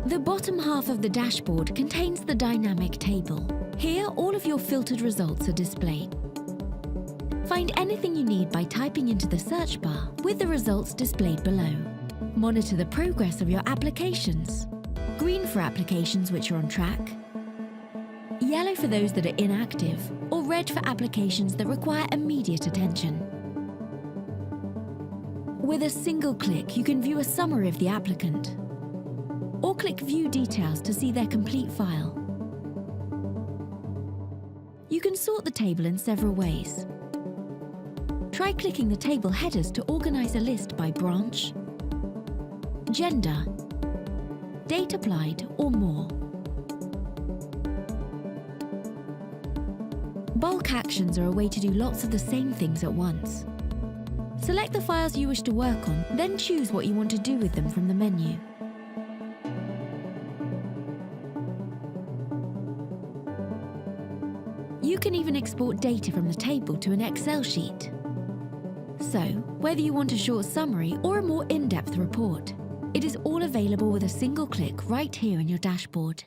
The bottom half of the dashboard contains the dynamic table. Here, all of your filtered results are displayed. Find anything you need by typing into the search bar with the results displayed below. Monitor the progress of your applications. Green for applications which are on track, yellow for those that are inactive, or red for applications that require immediate attention. With a single click, you can view a summary of the applicant, or click View Details to see their complete file. You can sort the table in several ways. Try clicking the table headers to organize a list by branch, gender, date applied, or more. Bulk actions are a way to do lots of the same things at once. Select the files you wish to work on, then choose what you want to do with them from the menu. You can even export data from the table to an Excel sheet. So, whether you want a short summary or a more in-depth report, it is all available with a single click right here in your dashboard.